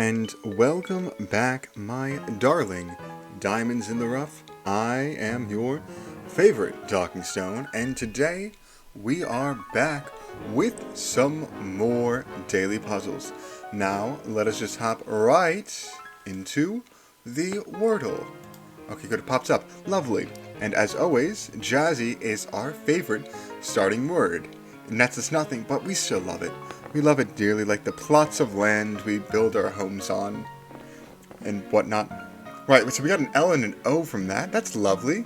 and welcome back, my darling diamonds in the rough. I am your favorite talking stone, and today we are back with some more daily puzzles. Now, let us just hop right into the Wordle. Okay, good, it pops up. Lovely. And as always, Jazzy is our favorite starting word. It nets us nothing, but we still love it. We love it dearly, like the plots of land we build our homes on and whatnot. Right, so we got an L and an O from that. That's lovely.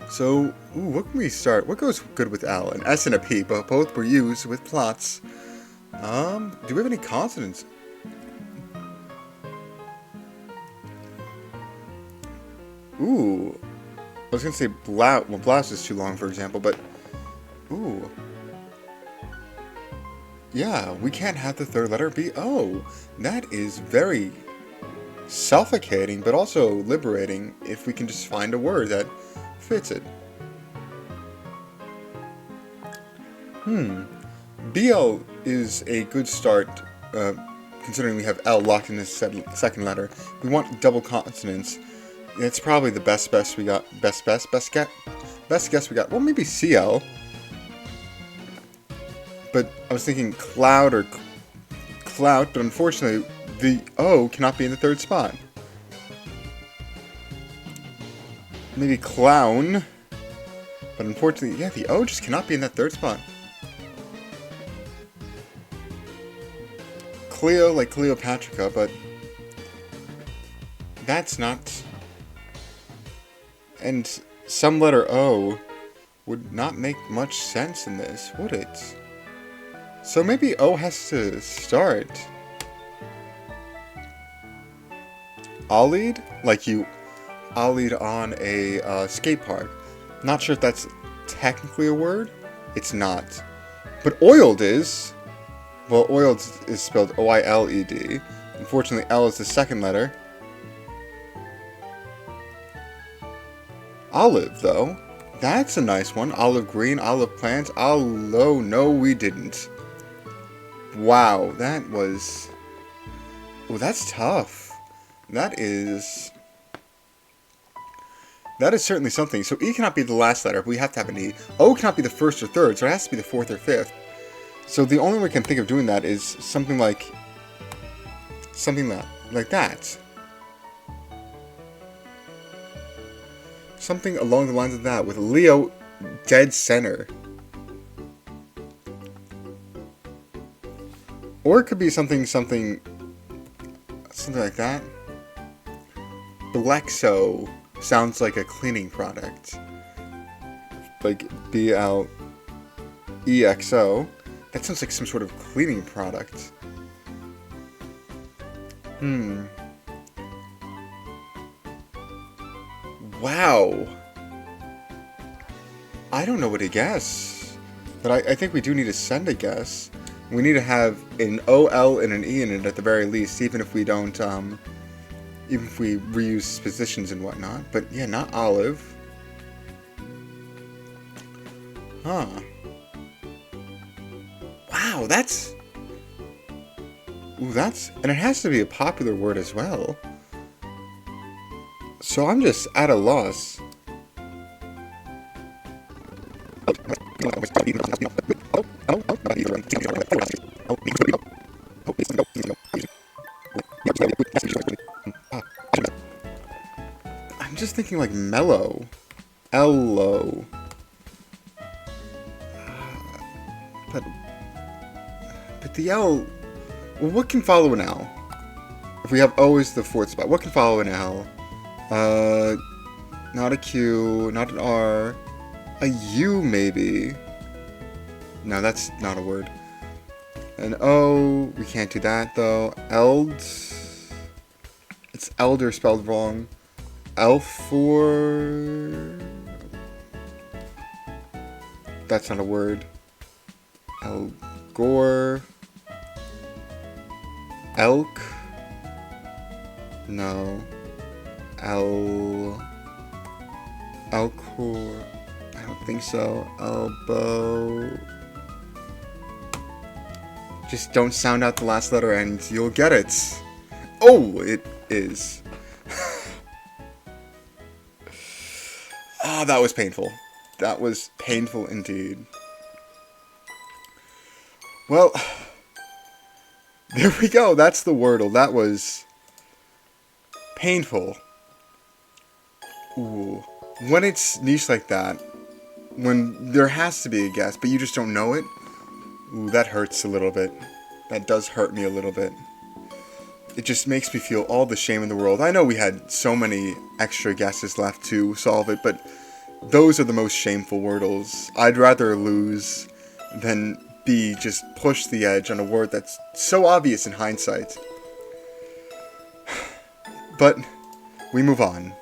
So, what can we start? What goes good with L? An S and a P, but both were used with plots. Do we have any consonants? Ooh. I was gonna say blouse. Well, blouse is too long, for example, but... Ooh. Yeah, we can't have the third letter be O. That is very suffocating, but also liberating if we can just find a word that fits it. BL is a good start, considering we have L locked in the second letter. We want double consonants. It's probably the best guess we got. Best guess we got. Well, maybe CL. But I was thinking cloud or clout, but unfortunately the O cannot be in the third spot. Maybe clown, but unfortunately, yeah, the O just cannot be in that third spot. Cleo, like Cleopatra, but that's not. And some letter O would not make much sense in this, would it? So maybe O has to start. Ollied? Like you ollied on a skate park. Not sure if that's technically a word. It's not. But oiled is. Well, oiled is spelled O-I-L-E-D. Unfortunately, L is the second letter. Olive, though. That's a nice one. Olive green, olive plant. Although, no, we didn't. Wow, that was... Oh, that's tough. That is certainly something. So E cannot be the last letter. We have to have an E. O cannot be the first or third, so it has to be the fourth or fifth. So the only way we can think of doing that is something like that. Something along the lines of that, with Leo dead center. Or it could be something like that. Blexo sounds like a cleaning product. Like B-L-E-X-O. That sounds like some sort of cleaning product. Wow. I don't know what to guess. But I think we do need to send a guess. We need to have an O-L and an E in it at the very least, even if we don't, even if we reuse positions and whatnot. But yeah, not olive. Huh. Wow, that's... Ooh, and it has to be a popular word as well. So I'm just at a loss. I'm just thinking like mellow. Ello. But the L... Well, what can follow an L? If we have O as the fourth spot, what can follow an L? Not a Q, not an R. A U, maybe. No, that's not a word. An O, we can't do that, though. Eld. It's elder spelled wrong. Elfor. That's not a word. Elgore. Elk. No. Elcor. I don't think so. Elbow. Just don't sound out the last letter and you'll get it. Oh, it is. Ah, that was painful. That was painful indeed. Well, there we go. That's the Wordle. That was painful. Ooh. When it's niche like that, when there has to be a guess, but you just don't know it, ooh, that hurts a little bit. That does hurt me a little bit. It just makes me feel all the shame in the world. I know we had so many extra guesses left to solve it, but those are the most shameful Wordles. I'd rather lose than be just pushed the edge on a word that's so obvious in hindsight. But we move on.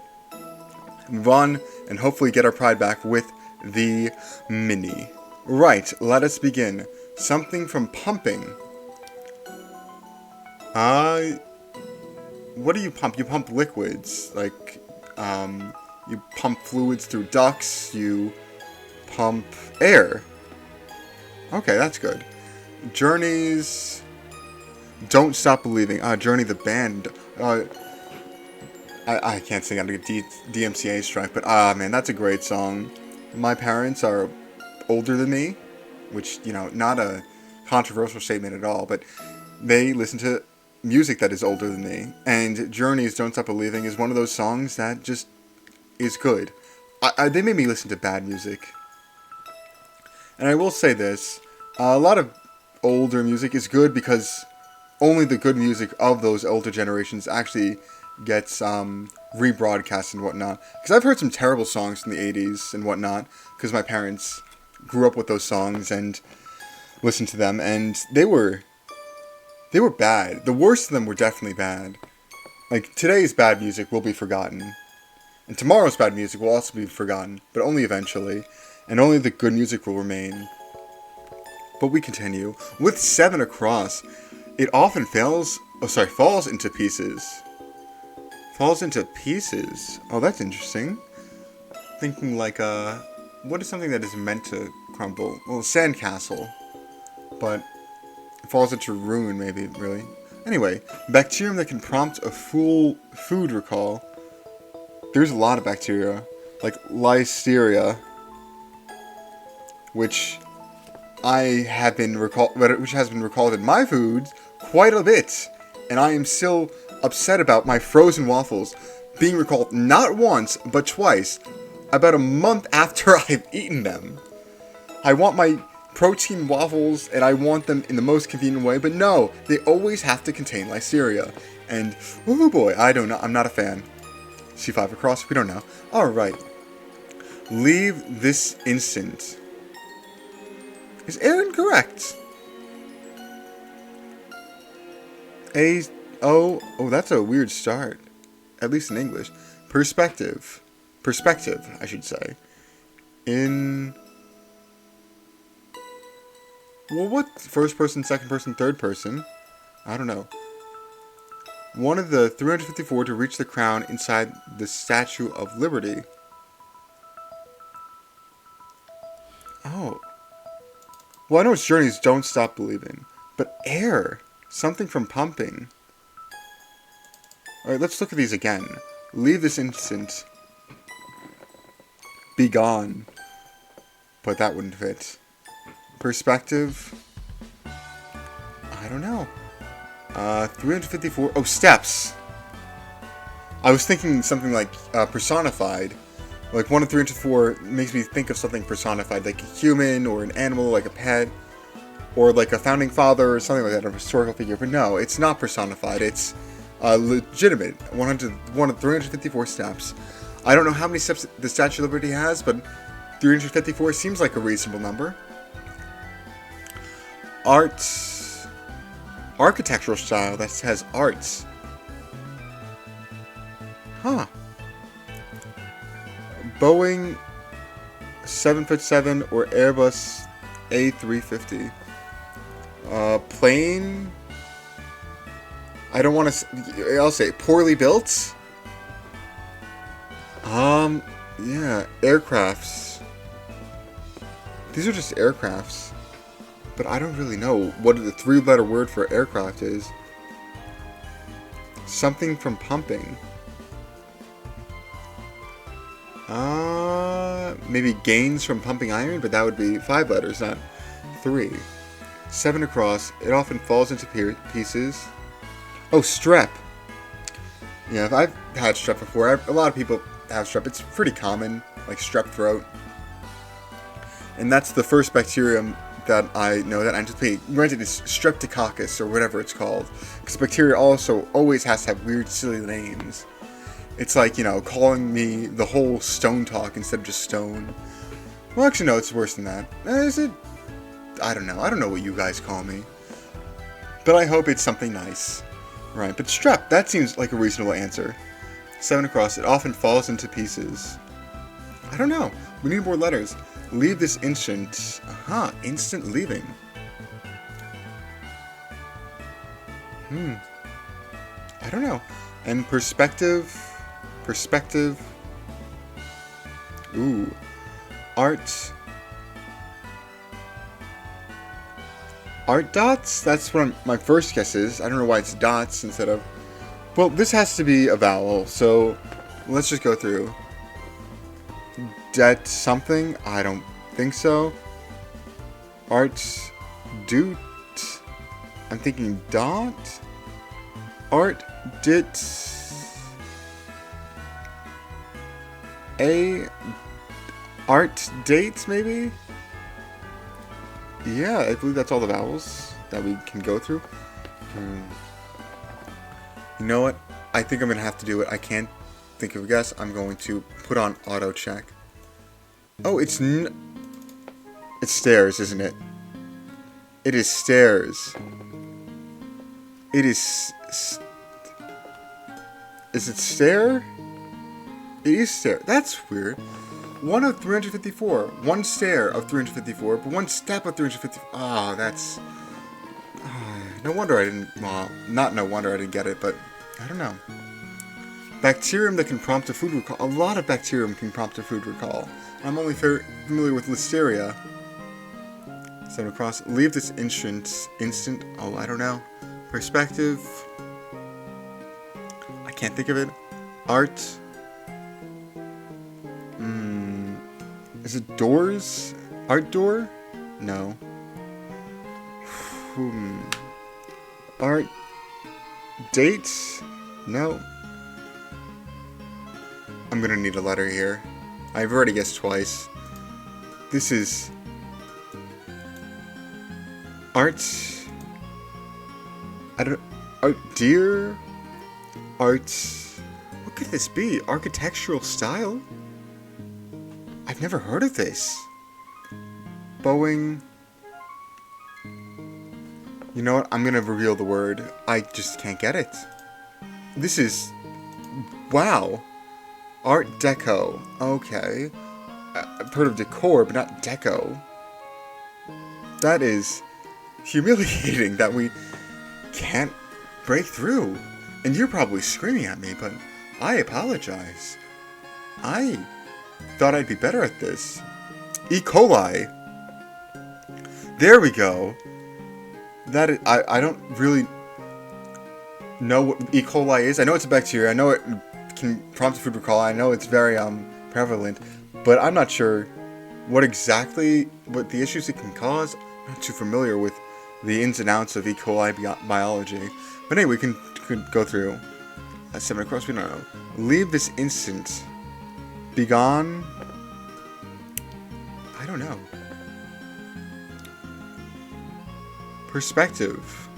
Move on and hopefully get our pride back with the mini. Right, let us begin. Something from pumping. What do you pump? You pump liquids, like, you pump fluids through ducts, you pump air. Okay, that's good. Journeys. Don't Stop Believing. Journey the band. I can't sing out a DMCA strike, but man, that's a great song. My parents are older than me, which, you know, not a controversial statement at all, but they listen to music that is older than me, and Journey's Don't Stop Believing is one of those songs that just is good. They made me listen to bad music. And I will say this, a lot of older music is good because only the good music of those older generations actually gets rebroadcast and whatnot. Because I've heard some terrible songs from the 80s and whatnot, because my parents grew up with those songs and listened to them, and they were bad. The worst of them were definitely bad. Like, today's bad music will be forgotten. And tomorrow's bad music will also be forgotten, but only eventually. And only the good music will remain. But we continue. With 7 across, it often falls into pieces. Falls into pieces? Oh, that's interesting. Thinking like, what is something that is meant to crumble? Well, sandcastle. But it falls into ruin, maybe, really. Anyway, bacterium that can prompt a full food recall. There's a lot of bacteria. Like Listeria, which has been recalled in my foods quite a bit, and I am still upset about my frozen waffles being recalled not once but twice, about a month after I've eaten them. I want my protein waffles, and I want them in the most convenient way, but no, they always have to contain Listeria, and oh boy, I don't know. I'm not a fan. C5 across. We don't know. All right. Leave this instant. Is Aaron correct? Oh, that's a weird start. At least in English. Perspective, I should say. Well, what? First person, second person, third person? I don't know. One of the 354 to reach the crown inside the Statue of Liberty. Oh. Well, I know it's Journey's Don't Stop Believing. But air. Something from pumping. Alright, let's look at these again. Leave this instant. Be gone. But that wouldn't fit. Perspective. I don't know. 354. Oh, steps. I was thinking something like personified. Like 1 of 304 makes me think of something personified, like a human or an animal, like a pet, or like a founding father or something like that, a historical figure. But no, it's not personified. It's legitimate. 1 of 354 steps. I don't know how many steps the Statue of Liberty has, but 354 seems like a reasonable number. Architectural style that has arts. Huh. Boeing 747 or Airbus A350. Plane. I don't want to. I'll say poorly built. Yeah, aircrafts. These are just aircrafts. but I don't really know what the 3-letter word for aircraft is. Something from pumping. Maybe gains from pumping iron, but that would be 5 letters, not 3. 7 across. It often falls into pieces. Oh, strep. Yeah, I've had strep before. A lot of people have strep. It's pretty common, like strep throat. And that's the first bacterium that I know that anticipate. Granted, it's streptococcus or whatever it's called. Because bacteria also always has to have weird, silly names. It's like, you know, calling me the whole stone talk instead of just stone. Well, actually, no, it's worse than that. Is it? I don't know. I don't know what you guys call me. But I hope it's something nice. Right, but strep, that seems like a reasonable answer. 7 across, it often falls into pieces. I don't know. We need more letters. Leave this instant. Aha, instant leaving. I don't know. And perspective. Ooh. Art dots? That's what my first guess is. I don't know why it's dots instead of... Well, this has to be a vowel, so let's just go through. Det something? I don't think so. Art doot? I'm thinking dot? Art dit... Art dates, maybe? Yeah, I believe that's all the vowels that we can go through. You know what? I think I'm going to have to do it. I can't think of a guess. I'm going to put on auto check. Oh, it's stairs, isn't it? It is stairs. It is... Is it stair? It is stair. That's weird. 1 of 354. 1 stair of 354, but 1 step of 354. Oh, that's... no wonder I didn't... Well, not no wonder I didn't get it, but I don't know. Bacterium that can prompt a food recall. A lot of bacterium can prompt a food recall. I'm only familiar with Listeria. 7 across. Leave this instant. Oh, I don't know. Perspective. I can't think of it. Art. Is it doors? Art door? No. Art. Dates? No. I'm gonna need a letter here. I've already guessed twice. This is... Art... I don't... Art deer? Art... What could this be? Architectural style? I've never heard of this. Boeing... You know what? I'm gonna reveal the word. I just can't get it. This is... Wow. Art Deco. Okay. I've heard of decor, but not deco. That is humiliating that we can't break through. And you're probably screaming at me, but I apologize. I thought I'd be better at this. E. coli. There we go. That is, I don't really know what E. coli is. I know it's a bacteria. I know it can prompt a food recall. I know it's very prevalent, but I'm not sure what the issues it can cause. I'm not too familiar with the ins and outs of E. coli biology. But anyway, we can go through. 7 across, we don't know. Leave this instant. Begone. I don't know. Perspective.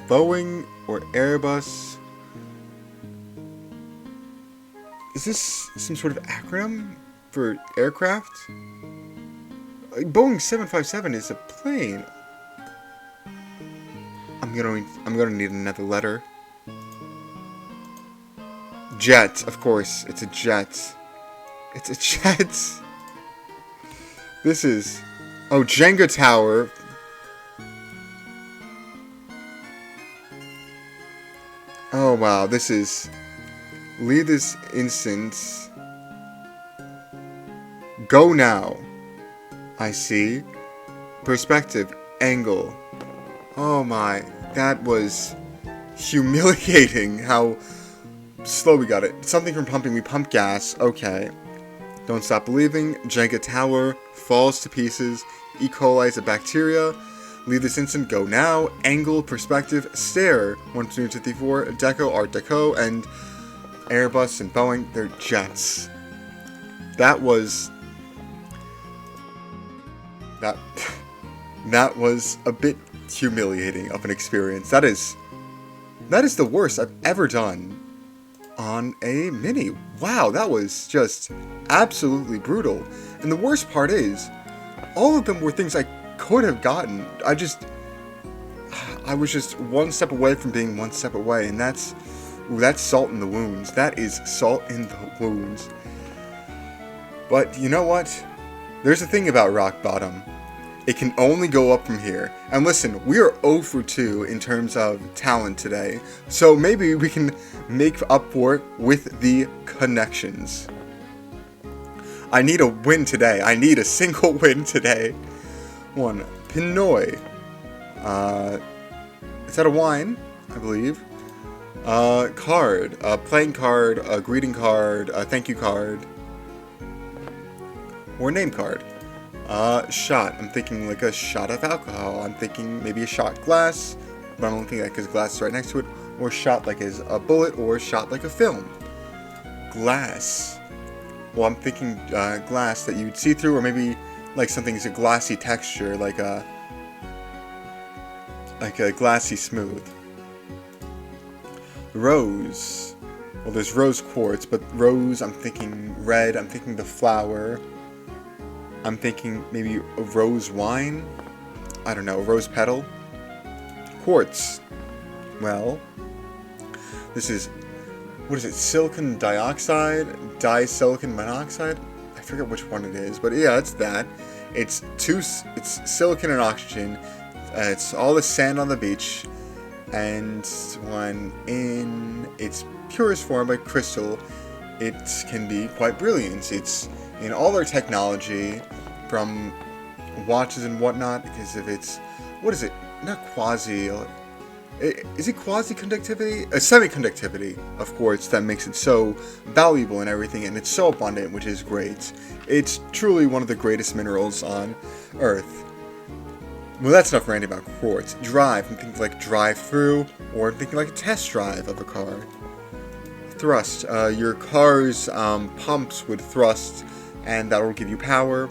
Boeing or Airbus. Is this some sort of acronym for aircraft? Boeing 757 is a plane. I'm gonna need another letter. Jet, of course. It's a jet. It's a jet. This is... Oh, Jenga Tower. Oh, wow. This is... Leave this instance. Go now. I see. Perspective. Angle. Oh my. That was humiliating how slow we got it. Something from pumping. We pump gas. Okay. Don't stop believing. Jenga tower. Falls to pieces. E. coli is a bacteria. Leave this instant. Go now. Angle. Perspective. Stare. 1, 2, 3, 4. Deco. Art Deco. And Airbus and Boeing. They're jets. That was... That was a bit humiliating of an experience. That is the worst I've ever done on a Mini. Wow, that was just absolutely brutal. And the worst part is, all of them were things I could have gotten. I was just one step away from being one step away, and that's salt in the wounds. That is salt in the wounds. But you know what? There's a thing about rock bottom. It can only go up from here. And listen, we are 0 for 2 in terms of talent today. So maybe we can make up for it with the connections. I need a win today. I need a single win today. 1. Pinoy. Is that a wine? I believe. Card. A playing card. A greeting card. A thank you card. Or name card. Shot. I'm thinking like a shot of alcohol. I'm thinking maybe a shot glass, but I don't think that because glass is right next to it. Or shot like as a bullet, or shot like a film. Glass. Well, I'm thinking glass that you'd see through, or maybe like something's a glassy texture, like a glassy smooth. Rose. Well, there's rose quartz, but rose, I'm thinking red. I'm thinking the flower. I'm thinking maybe a rose wine? I don't know, rose petal? Quartz. Well, this is, what is it, silicon dioxide? Disilicon monoxide? I forget which one it is, but yeah, it's that. It's silicon and oxygen. It's all the sand on the beach. And when in its purest form, like crystal, it can be quite brilliant. It's in all our technology, from watches and whatnot, because if it's, what is it? Not quasi, is it quasi-conductivity? Semi-conductivity, of course, that makes it so valuable and everything, and it's so abundant, which is great. It's truly one of the greatest minerals on Earth. Well, that's enough ranting about quartz. Drive, I'm thinking like drive-through, or I'm thinking like a test drive of a car. Thrust, your car's pumps would thrust, and that will give you power.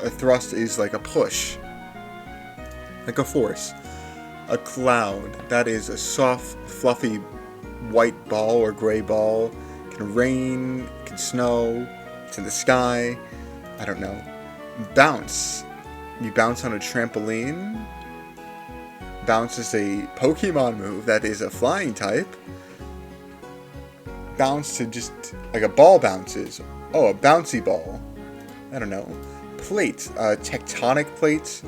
A thrust is like a push, like a force. A cloud, that is a soft, fluffy white ball or gray ball. It can rain, it can snow, it's in the sky, I don't know. Bounce, you bounce on a trampoline. Bounce is a Pokemon move that is a flying type. Bounce to just, like a ball bounces. Oh, a bouncy ball. I don't know. Plate. Tectonic plate.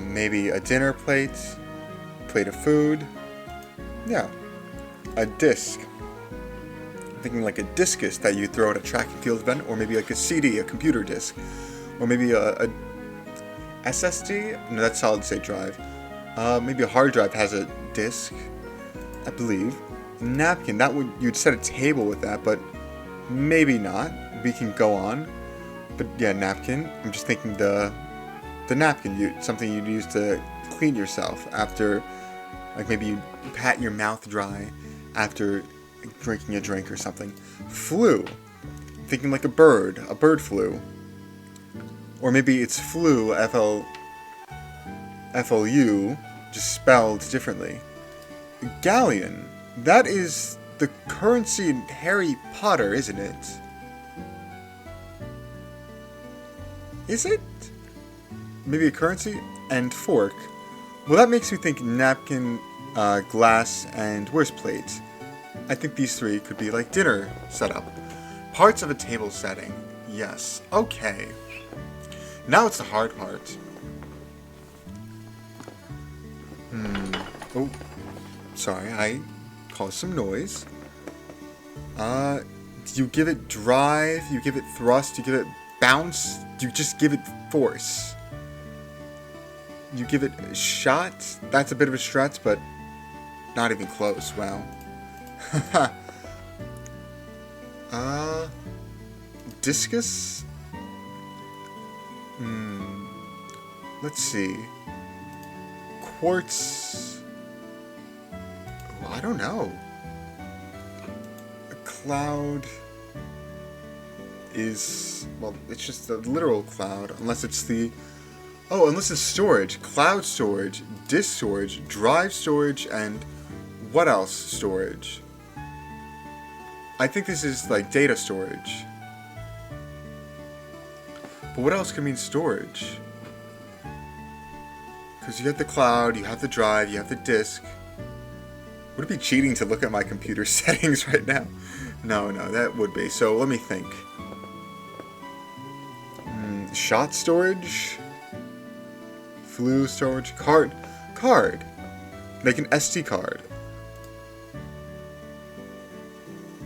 Maybe a dinner plate. Plate of food. Yeah. A disc. I'm thinking like a discus that you throw at a track and field event. Or maybe like a CD, a computer disc. Or maybe a SSD? No, that's solid state drive. Maybe a hard drive has a disc, I believe. Napkin, that would, you'd set a table with that, but maybe not. We can go on. But yeah, napkin. I'm just thinking the napkin, something you'd use to clean yourself after, like maybe you pat your mouth dry after drinking a drink or something. Flu. I'm thinking like a bird flu. Or maybe it's flu, F-L-U, just spelled differently. Galleon. That is the currency in Harry Potter, isn't it? Is it? Maybe a currency? And fork. Well, that makes me think napkin, glass, and where's plate? I think these three could be like dinner setup. Parts of a table setting. Yes. Okay. Now it's the hard part. Oh. Sorry, I caused some noise. You give it drive, you give it thrust, you give it bounce, you just give it force. You give it a shot. That's a bit of a stretch, but not even close. Wow. Discus? Let's see. Quartz. Oh, I don't know. A cloud is, well, it's just a literal cloud, unless it's the, unless it's storage. Cloud storage, disk storage, drive storage, and what else storage? I think this is like data storage. But what else can mean storage? Because you have the cloud, you have the drive, you have the disk. Would it be cheating to look at my computer settings right now? No, that would be. So let me think. Shot storage? Flu storage? Card. Like an SD card.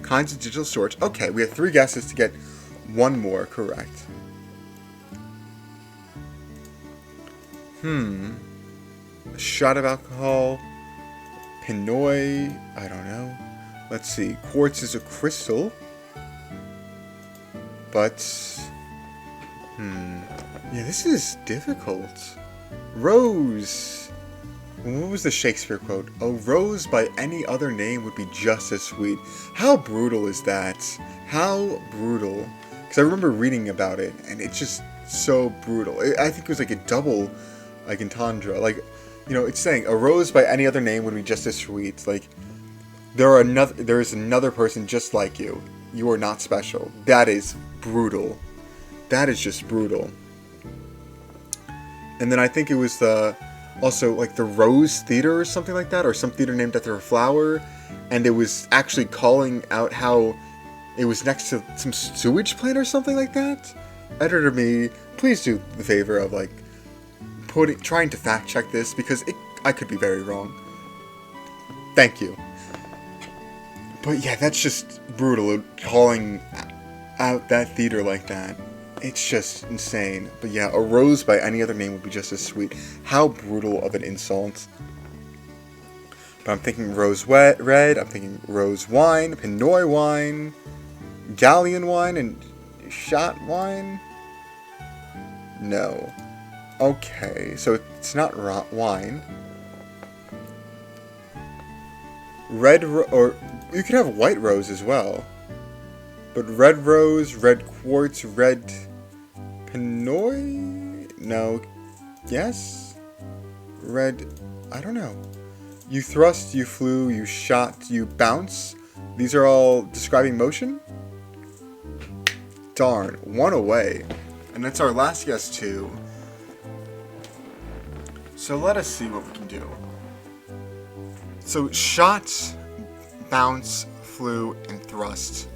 Kinds of digital storage. Okay, we have 3 guesses to get 1 more correct. A shot of alcohol. Pinoy. I don't know. Let's see. Quartz is a crystal. But... yeah, this is difficult. Rose. What was the Shakespeare quote? A rose by any other name would be just as sweet. How brutal is that? How brutal. Because I remember reading about it, and it's just so brutal. I think it was like a double, like entendre. Like, you know, it's saying a rose by any other name would be just as sweet. Like, there is another person just like you. You are not special. That is brutal. That is just brutal. And then I think it was also like the Rose Theater or something like that, or some theater named after a flower, and it was actually calling out how it was next to some sewage plant or something like that. Editor me, please do the favor of like trying to fact check this, because I could be very wrong. Thank you. But yeah, that's just brutal, calling out that theater like that. It's just insane. But yeah, a rose by any other name would be just as sweet. How brutal of an insult. But I'm thinking rose red, I'm thinking rose wine, Pinoy wine, galleon wine, and shot wine? No. Okay, so it's not wine. Red or you could have white rose as well. But red rose, red quartz, red Pinoy? No. Yes? Red, I don't know. You thrust, you flew, you shot, you bounce. These are all describing motion? Darn, 1 away. And that's our last guess too. So let us see what we can do. So shot, bounce, flew, and thrust.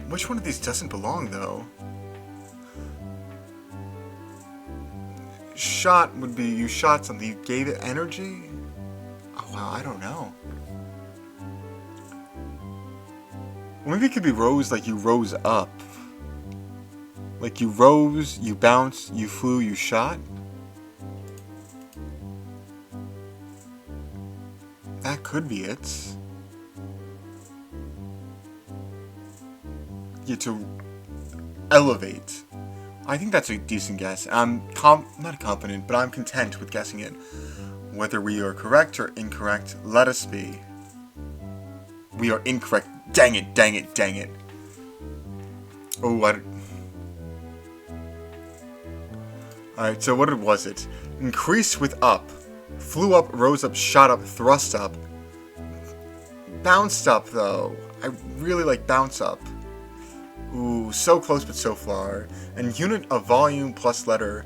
Which one of these doesn't belong, though? Shot would be you shot something, you gave it energy? Oh, wow, I don't know. Well, maybe it could be rose, like you rose up. Like you rose, you bounced, you flew, you shot? That could be it. Yeah, to elevate. I think that's a decent guess. I'm not confident, but I'm content with guessing it. Whether we are correct or incorrect, let us be. We are incorrect. Dang it, dang it, dang it. Oh, what? Alright, so what was it? Increased with up. Flew up, rose up, shot up, thrust up. Bounced up, though. I really like bounce up. Ooh, so close but so far. And unit of volume plus letter.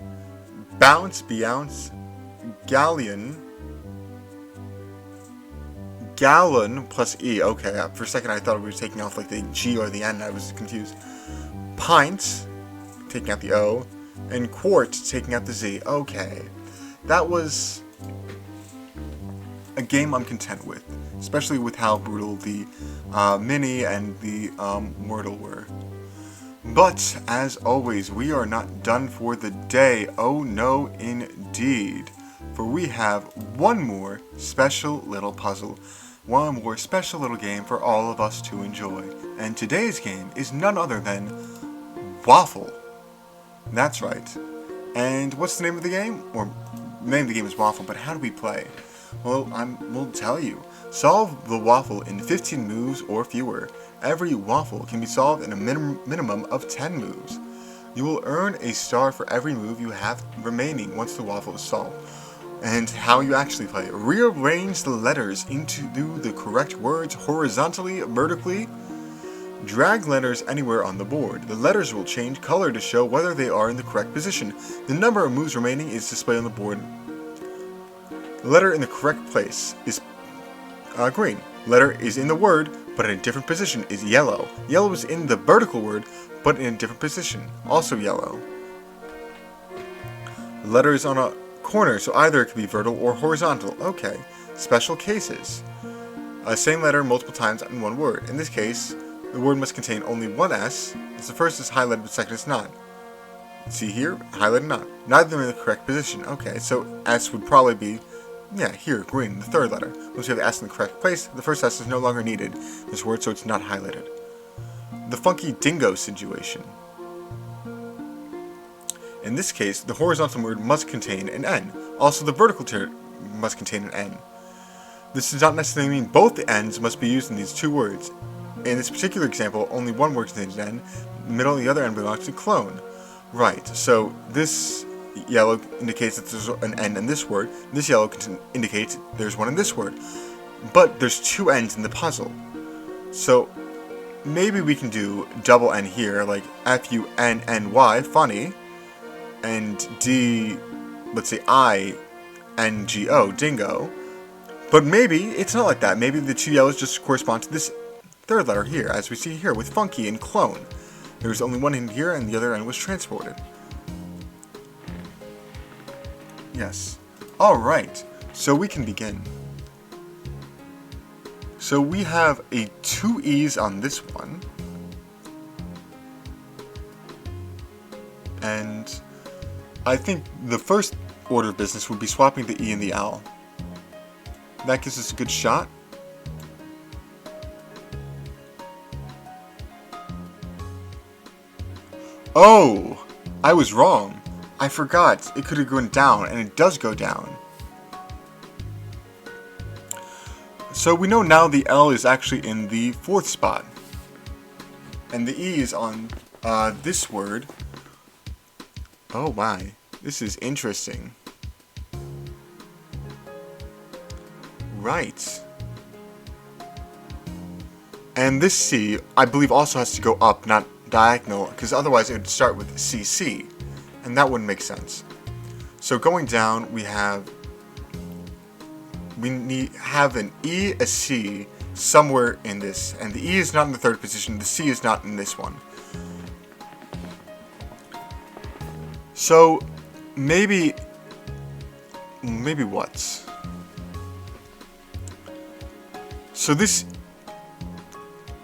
Bounce, bounce. Galleon. Gallon plus E. Okay, for a second I thought we were taking off like the G or the N. I was confused. Pint, taking out the O. And quart, taking out the Z. Okay. That was a game I'm content with. Especially with how brutal the Mini and the Wordle were. But, as always, we are not done for the day. Oh no, indeed. For we have one more special little puzzle. One more special little game for all of us to enjoy. And today's game is none other than Waffle. That's right. And what's the name of the game? Or, the name of the game is Waffle, but how do we play? Well, we'll tell you. Solve the waffle in 15 moves or fewer. Every waffle can be solved in a minimum of 10 moves. You will earn a star for every move you have remaining once the waffle is solved. And how you actually play. Rearrange the letters into the correct words horizontally, vertically. Drag letters anywhere on the board. The letters will change color to show whether they are in the correct position. The number of moves remaining is displayed on the board. The letter in the correct place is green. Letter is in the word, but in a different position, is yellow. Yellow is in the vertical word, but in a different position, also yellow. The letter is on a corner, so either it could be vertical or horizontal. Okay. Special cases. Same letter multiple times in one word. In this case, the word must contain only one S, as the first is highlighted, the second is not. See here? Highlighted not. Neither of them in the correct position. Okay, so S would probably be, yeah, here, green, the third letter. Once you have the S in the correct place, the first S is no longer needed in this word, so it's not highlighted. The funky dingo situation. In this case, the horizontal word must contain an N. Also, the vertical term must contain an N. This does not necessarily mean both the N's must be used in these two words. In this particular example, only one word contains an N. The middle and the other N belongs to clone. Right, so this yellow indicates that there's an N in this word. This yellow indicates there's one in this word. But there's two N's in the puzzle. So maybe we can do double N here, like F-U-N-N-Y, funny, and D, let's say I-N-G-O, dingo. But maybe it's not like that. Maybe the two yellows just correspond to this third letter here, as we see here with funky and clone. There was only one in here and the other N was transported. Yes. Alright, so we can begin. So we have a 2 E's on this one. And I think the first order of business would be swapping the E and the L. That gives us a good shot. Oh! I was wrong. I forgot. It could have gone down, and it does go down. So we know now the L is actually in the 4th spot. And the E is on this word. Oh my. This is interesting. Right. And this C, I believe, also has to go up, not diagonal, because otherwise it would start with CC, and that wouldn't make sense. So going down, we have an E, a C somewhere in this, and the E is not in the 3rd position, the C is not in this one. So maybe what? So this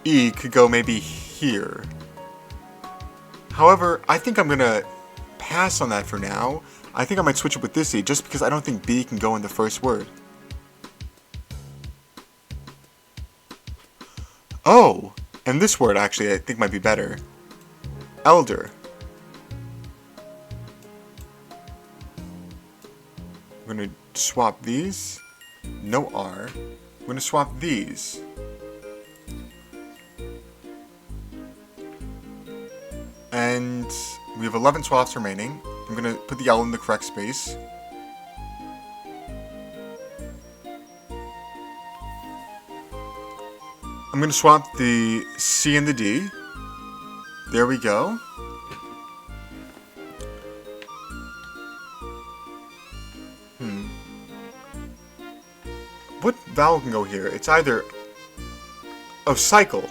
E could go maybe here. However, I think I'm going to pass on that for now. I think I might switch it with this E, just because I don't think B can go in the first word. Oh! And this word, actually, I think might be better. Elder. I'm going to swap these. No R. I'm going to swap these. And we have 11 swaps remaining. I'm going to put the L in the correct space. I'm going to swap the C and the D. There we go. What vowel can go here? It's either... Oh, cycle.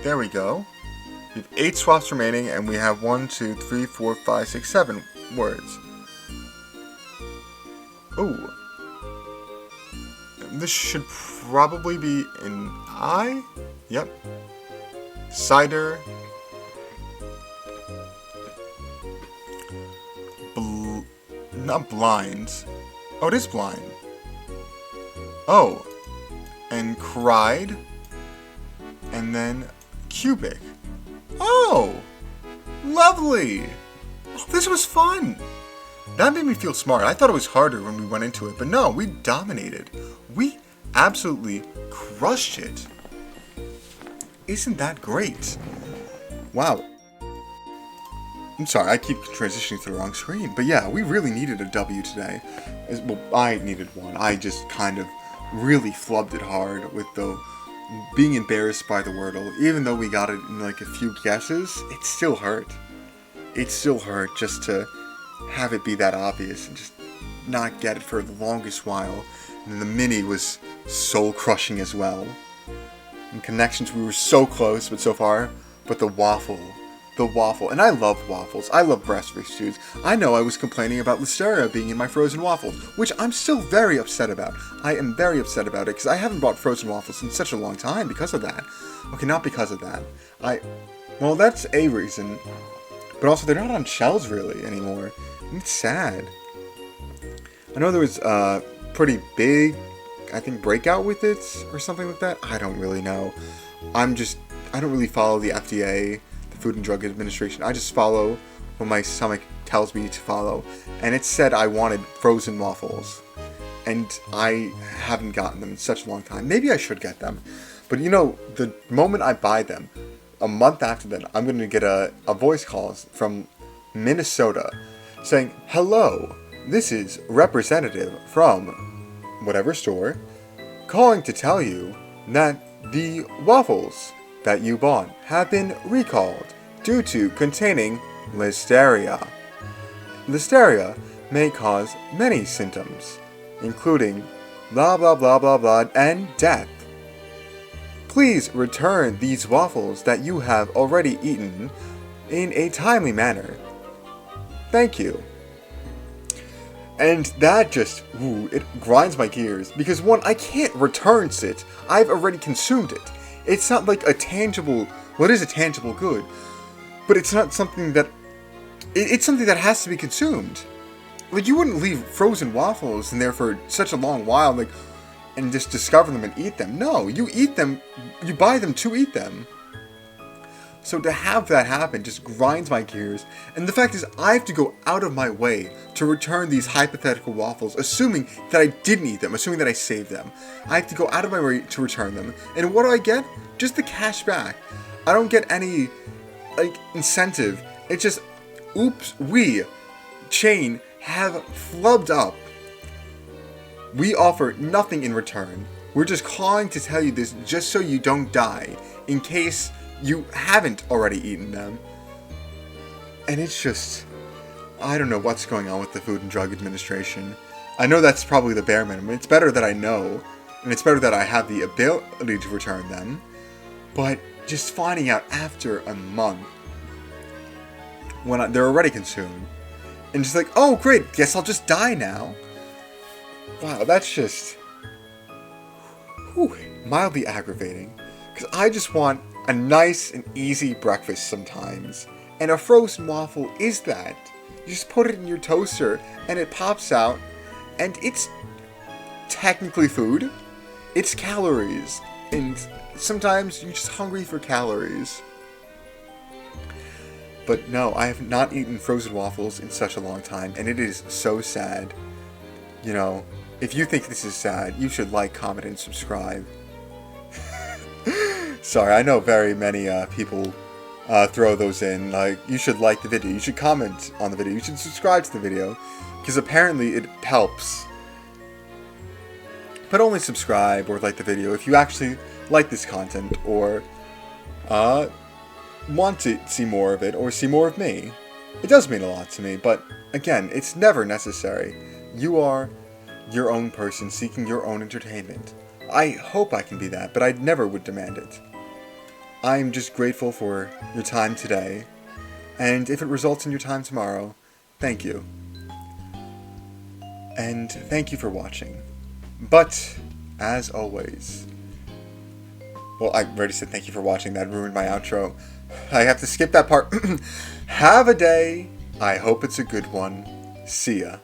There we go. We have 8 swaps remaining, and we have 1, 2, 3, 4, 5, 6, 7 words. Ooh. This should probably be an I? Yep. cider, not blind. Oh, it is blind. Oh, and cried, and then cubic. Oh, lovely. Oh, this was fun. That made me feel smart. I thought it was harder when we went into it, but no, we dominated. We absolutely crushed it. Isn't that great? Wow. I'm sorry, I keep transitioning to the wrong screen. But yeah, we really needed a W today. Well, I needed one. I just kind of really flubbed it hard with the being embarrassed by the Wordle. Even though we got it in like a few guesses, it still hurt. It still hurt just to have it be that obvious and just not get it for the longest while. And then the mini was soul crushing as well. In connections, we were so close, but so far. But the waffle, and I love waffles. I love breast-based foods. I know I was complaining about listeria being in my frozen waffles, which I'm still very upset about. I am very upset about it because I haven't bought frozen waffles in such a long time because of that. Okay, not because of that. Well, that's a reason. But also, they're not on shelves really anymore. And it's sad. I know there was a pretty big, I think, breakout with it or something like that. I don't really know. I don't really follow the FDA, the Food and Drug Administration. I just follow what my stomach tells me to follow. And it said I wanted frozen waffles. And I haven't gotten them in such a long time. Maybe I should get them. But you know, the moment I buy them, a month after that, I'm going to get a voice call from Minnesota saying, "Hello, this is representative from whatever store calling to tell you that the waffles that you bought have been recalled due to containing listeria. Listeria may cause many symptoms, including blah blah blah blah blah and death. Please return these waffles that you have already eaten in a timely manner. Thank you." And that just, it grinds my gears. Because one, I can't return it. I've already consumed it. It's not like a tangible, well, it is a tangible good. But it's not something that, it's something that has to be consumed. Like, you wouldn't leave frozen waffles in there for such a long while, like, and just discover them and eat them. No, you eat them, you buy them to eat them. So to have that happen just grinds my gears. And the fact is, I have to go out of my way to return these hypothetical waffles, assuming that I didn't eat them, assuming that I saved them. I have to go out of my way to return them. And what do I get? Just the cash back. I don't get any, like, incentive. It's just, oops, we, chain, have flubbed up. We offer nothing in return. We're just calling to tell you this just so you don't die, in case you haven't already eaten them. And it's just, I don't know what's going on with the Food and Drug Administration. I know that's probably the bare minimum. It's better that I know, and it's better that I have the ability to return them. But just finding out after a month, when they're already consumed, and just like, oh great, guess I'll just die now. Wow, that's just, mildly aggravating. Because I just want a nice and easy breakfast sometimes. And a frozen waffle is that. You just put it in your toaster and it pops out. And it's technically food. It's calories. And sometimes you're just hungry for calories. But no, I have not eaten frozen waffles in such a long time. And it is so sad. You know, if you think this is sad, you should like, comment, and subscribe. Sorry, I know very many people throw those in. Like, you should like the video, you should comment on the video, you should subscribe to the video, because apparently it helps. But only subscribe or like the video if you actually like this content, or want to see more of it, or see more of me. It does mean a lot to me, but again, it's never necessary. You are your own person seeking your own entertainment. I hope I can be that, but I never would demand it. I'm just grateful for your time today, and if it results in your time tomorrow, thank you. And thank you for watching. But, as always, Well, I already said thank you for watching. That ruined my outro. I have to skip that part. Have a day. I hope it's a good one. See ya.